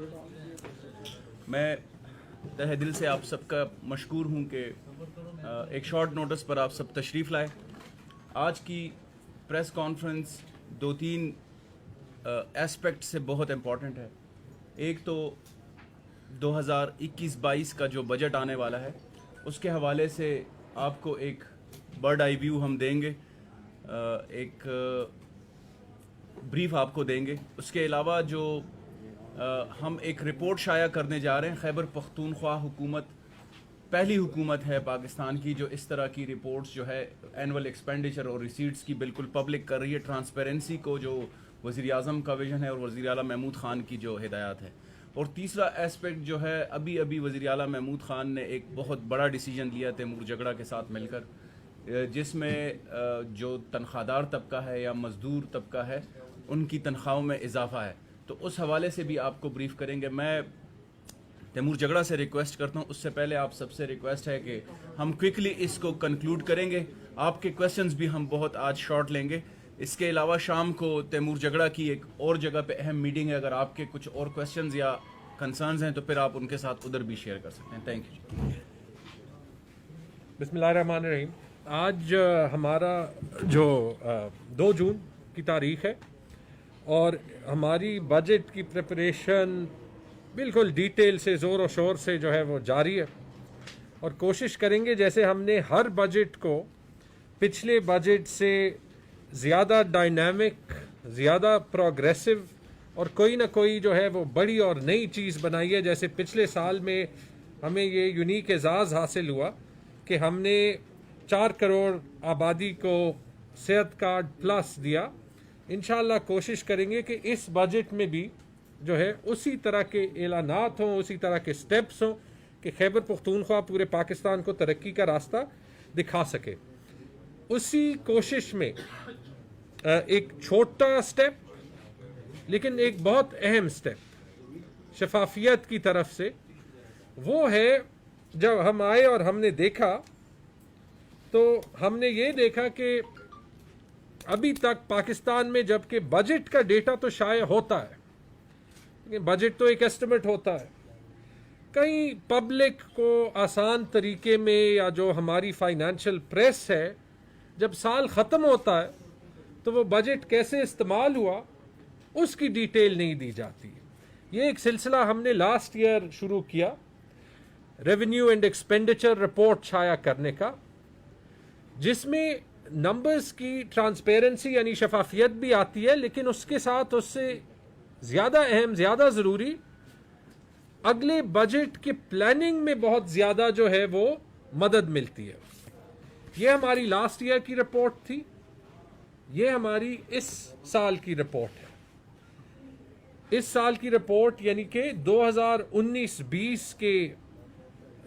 मैं तहे दिल से आप सबका मशकूर हूँ कि एक शॉर्ट नोटिस पर आप सब तशरीफ़ लाए। आज की प्रेस कॉन्फ्रेंस दो तीन एस्पेक्ट से बहुत इम्पॉर्टेंट है। एक तो 2021-22 का जो बजट आने वाला है उसके हवाले से आपको एक बर्ड आई व्यू हम देंगे, एक ब्रीफ आपको देंगे। उसके अलावा जो हम एक रिपोर्ट शाया करने जा रहे हैं, खैबर पख्तूनख्वा हुकूमत पहली हुकूमत है पाकिस्तान की जो इस तरह की रिपोर्ट्स जो है एनुअल एक्सपेंडिचर और रिसीट्स की बिल्कुल पब्लिक कर रही है। ट्रांसपेरेंसी को जो वज़ीर आज़म का विजन है और वज़ीर आला महमूद ख़ान की जो हिदायत है। और तीसरा एस्पेक्ट जो है, अभी वज़ीर आला महमूद ख़ान ने एक बहुत बड़ा डिसीजन लिया तैमूर जगड़ा के साथ मिलकर, जिसमें जो तनख्वाहदार तबका है या मज़दूर तबका है उनकी तनख्वाहों में इजाफा है। तो उस हवाले से भी आपको ब्रीफ करेंगे। मैं तैमूर जगड़ा से रिक्वेस्ट करता हूँ, उससे पहले आप सबसे रिक्वेस्ट है कि हम क्विकली इसको कंक्लूड करेंगे। आपके क्वेश्चंस भी हम बहुत आज शॉर्ट लेंगे। इसके अलावा शाम को तैमूर जगड़ा की एक और जगह पे अहम मीटिंग है। अगर आपके कुछ और क्वेश्चंस या कंसर्न्स हैं तो फिर आप उनके साथ उधर भी शेयर कर सकते हैं। Thank you. बिस्मिल्लाहिर्रहमानिर्रहीम। आज हमारा जो 2 जून की तारीख है और हमारी बजट की प्रिपरेशन बिल्कुल डिटेल से ज़ोर और शोर से जो है वो जारी है और कोशिश करेंगे जैसे हमने हर बजट को पिछले बजट से ज़्यादा डायनामिक, ज़्यादा प्रोग्रेसिव और कोई ना कोई जो है वो बड़ी और नई चीज़ बनाई है। जैसे पिछले साल में हमें ये यूनिक एजाज़ हासिल हुआ कि हमने 4 करोड़ आबादी को सेहत कार्ड प्लस दिया। इंशाअल्लाह कोशिश करेंगे कि इस बजट में भी जो है उसी तरह के ऐलानात हों, उसी तरह के स्टेप्स हों कि खैबर पख्तूनख्वा पूरे पाकिस्तान को तरक्की का रास्ता दिखा सके। उसी कोशिश में एक छोटा स्टेप लेकिन एक बहुत अहम स्टेप शफाफियत की तरफ से वो है, जब हम आए और हमने देखा तो हमने ये देखा कि अभी तक पाकिस्तान में जबकि बजट का डेटा तो शायद होता है, बजट तो एक एस्टिमेट होता है, कहीं पब्लिक को आसान तरीके में या जो हमारी फाइनेंशियल प्रेस है जब साल ख़त्म होता है तो वो बजट कैसे इस्तेमाल हुआ उसकी डिटेल नहीं दी जाती। ये एक सिलसिला हमने लास्ट ईयर शुरू किया, रेवेन्यू एंड एक्सपेंडिचर रिपोर्ट शाया करने का, जिसमें नंबर्स की ट्रांसपेरेंसी यानी शफाफियत भी आती है, लेकिन उसके साथ उससे ज़्यादा अहम, ज़्यादा ज़रूरी अगले बजट की प्लानिंग में बहुत ज़्यादा जो है वो मदद मिलती है। ये हमारी लास्ट ईयर की रिपोर्ट थी, ये हमारी इस साल की रिपोर्ट है। इस साल की रिपोर्ट यानी कि 2019-20 के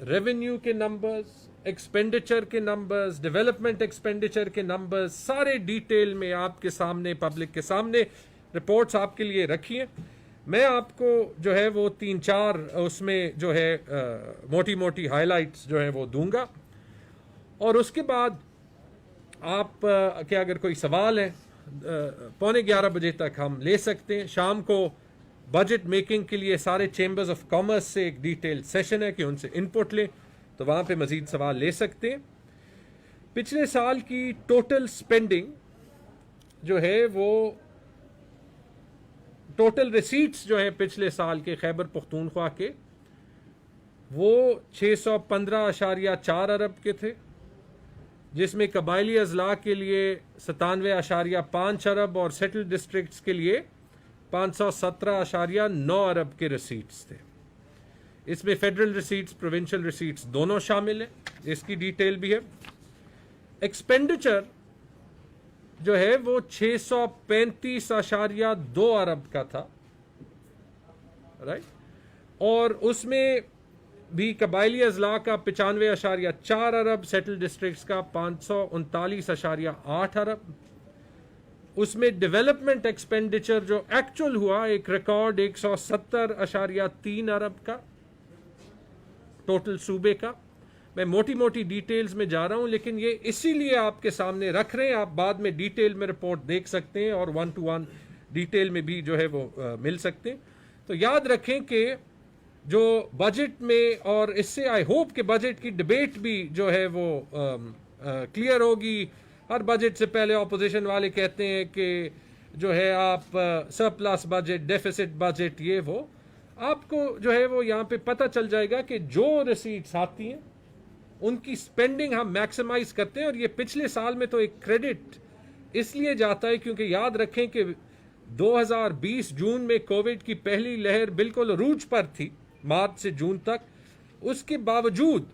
रेवेन्यू के नंबर्स, एक्सपेंडिचर के नंबर्स, डेवलपमेंट एक्सपेंडिचर के नंबर्स सारे डिटेल में आपके सामने, पब्लिक के सामने रिपोर्ट्स आपके लिए रखी हैं। मैं आपको जो है वो 3-4 उसमें जो है मोटी मोटी हाइलाइट्स जो है वो दूंगा और उसके बाद आप क्या अगर कोई सवाल है 11:15 बजे तक हम ले सकते हैं। शाम को बजट मेकिंग के लिए सारे चेंबर्स ऑफ कॉमर्स से एक डिटेल सेशन है कि उनसे इनपुट लें, तो वहाँ पे मज़ीद सवाल ले सकते हैं। पिछले साल की टोटल स्पेंडिंग जो है वो टोटल रिसीट्स जो है पिछले साल के खैबर पख्तूनख्वा के वो 615.4 अरब के थे, जिसमें कबायली अजला के लिए 97.5 अरब और सेटल्ड डिस्ट्रिक्ट्स के लिए 517.9 अरब के रिसीट्स थे। इसमें फेडरल रिसीट्स, प्रोविंशियल रिसीट्स दोनों शामिल हैं, इसकी डिटेल भी है। एक्सपेंडिचर जो है वो 635.2 अरब का था, राइट, और उसमें भी कबायली अजला का 95.4 अरब, सेटल डिस्ट्रिक्ट्स का 539.8 अरब। उसमें डेवलपमेंट एक्सपेंडिचर जो एक्चुअल हुआ एक रिकॉर्ड 170.3 अरब का टोटल सूबे का। मैं मोटी मोटी डिटेल्स में जा रहा हूं, लेकिन ये इसीलिए आपके सामने रख रहे हैं, आप बाद में डिटेल में रिपोर्ट देख सकते हैं और 1-to-1 डिटेल में भी जो है वो मिल सकते हैं। तो याद रखें कि जो बजट में, और इससे आई होप कि बजट की डिबेट भी जो है वो क्लियर होगी। हर बजट से पहले ऑपोजिशन वाले कहते हैं कि जो है आप सरप्लस बजट, डेफिसिट बजट, ये वो। आपको जो है वो यहाँ पे पता चल जाएगा कि जो रिसीट्स आती हैं उनकी स्पेंडिंग हम मैक्सिमाइज करते हैं। और ये पिछले साल में तो एक क्रेडिट इसलिए जाता है क्योंकि याद रखें कि 2020 जून में कोविड की पहली लहर बिल्कुल अरूज पर थी, मार्च से जून तक। उसके बावजूद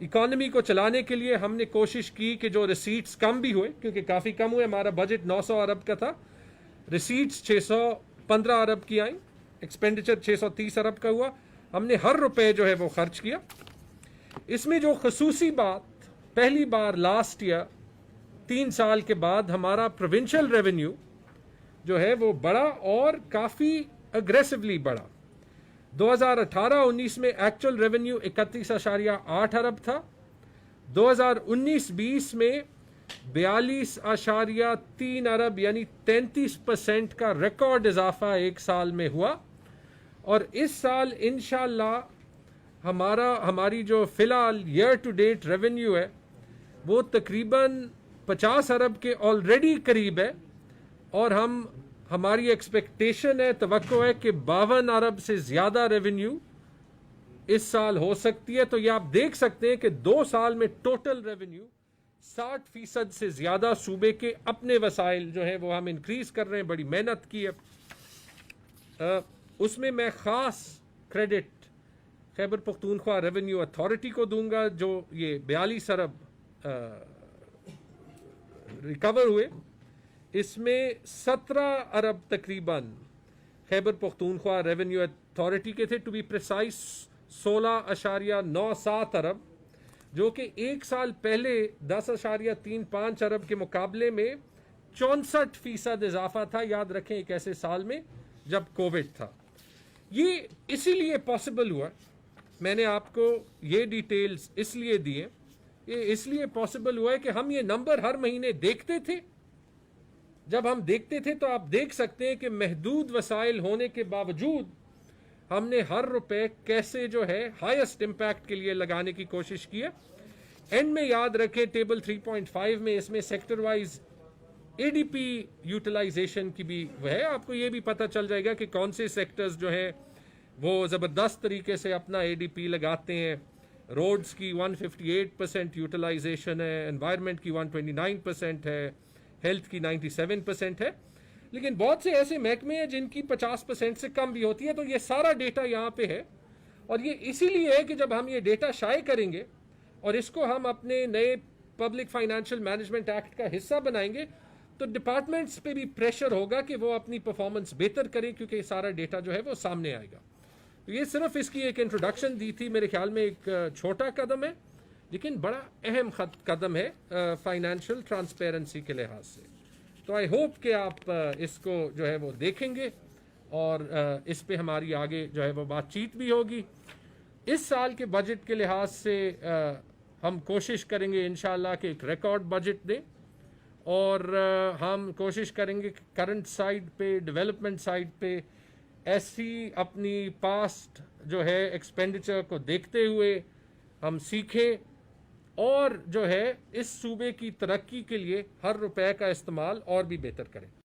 इकोनॉमी को चलाने के लिए हमने कोशिश की कि जो रिसीट्स कम भी हुए, क्योंकि काफ़ी कम हुए, हमारा बजट 900 अरब का था, रिसीट्स 615 अरब की आई, एक्सपेंडिचर 630 अरब का हुआ। हमने हर रुपए जो है वो खर्च किया। इसमें जो खसूसी बात, पहली बार लास्ट ईयर 3 साल के बाद हमारा प्रोविंशियल रेवेन्यू जो है वो बढ़ा, और काफ़ी अग्रेसिवली बढ़ा। 2018-19 में एक्चुअल रेवेन्यू 31.8 अरब था। 2019-20 में 42.3 अरब यानी 33% का रिकॉर्ड इजाफा एक साल में हुआ। और इस साल इंशाल्लाह हमारी जो फिलहाल ईयर टू डेट रेवेन्यू है वो तकरीबन 50 अरब के ऑलरेडी करीब है। और हमारी एक्सपेक्टेशन है, तवक्को है कि 52 अरब से ज़्यादा रेवेन्यू इस साल हो सकती है। तो ये आप देख सकते हैं कि 2 साल में टोटल रेवेन्यू 60% से ज़्यादा सूबे के अपने वसाइल जो है वो हम इंक्रीज़ कर रहे हैं। बड़ी मेहनत की है। उसमें मैं ख़ास credit Khyber Pakhtunkhwa revenue authority को दूंगा, जो ये 42 अरब रिकवर हुए। इसमें 17 अरब तकरीबन खैबर पख्तूनख्वा रेवेन्यू अथॉरिटी के थे, टू बी प्रिसाइज 16.97 अरब, जो कि एक साल पहले 10.35 अरब के मुकाबले में 64% इजाफा था। याद रखें एक ऐसे साल में जब कोविड था। ये इसीलिए पॉसिबल हुआ, मैंने आपको ये डिटेल्स इसलिए दिए, ये इसलिए पॉसिबल हुआ है कि हम ये नंबर हर महीने देखते थे। जब हम देखते थे तो आप देख सकते हैं कि महदूद वसाइल होने के बावजूद हमने हर रुपए कैसे जो है हाईएस्ट इम्पैक्ट के लिए लगाने की कोशिश की है। एंड में याद रखें टेबल 3.5 में इसमें सेक्टर वाइज एडीपी यूटिलाइजेशन की भी है। आपको ये भी पता चल जाएगा कि कौन से सेक्टर्स जो है वो ज़बरदस्त तरीके से अपना एडीपी लगाते हैं। रोड्स की 158% यूटिलाइजेशन है, एनवायरनमेंट की 129% है, हेल्थ की 97% है। लेकिन बहुत से ऐसे महकमे हैं जिनकी 50% से कम भी होती है। तो ये सारा डेटा यहाँ पे है, और ये इसीलिए है कि जब हम ये डेटा शाये करेंगे और इसको हम अपने नए पब्लिक फाइनेंशियल मैनेजमेंट एक्ट का हिस्सा बनाएंगे तो डिपार्टमेंट्स पे भी प्रेशर होगा कि वो अपनी परफॉर्मेंस बेहतर करें, क्योंकि सारा डेटा जो है वो सामने आएगा। तो ये सिर्फ इसकी एक इंट्रोडक्शन दी थी। मेरे ख्याल में एक छोटा कदम है, लेकिन बड़ा अहम कदम है फाइनेंशियल ट्रांसपेरेंसी के लिहाज से। तो आई होप कि आप इसको जो है वो देखेंगे और इस पे हमारी आगे जो है वो बातचीत भी होगी। इस साल के बजट के लिहाज से हम कोशिश करेंगे इंशाल्लाह कि एक रिकॉर्ड बजट दें, और हम कोशिश करेंगे कि करंट साइड पे, डेवलपमेंट साइड पे ऐसी अपनी पास्ट जो है एक्सपेंडिचर को देखते हुए हम सीखें, और जो है इस सूबे की तरक्की के लिए हर रुपए का इस्तेमाल और भी बेहतर करें।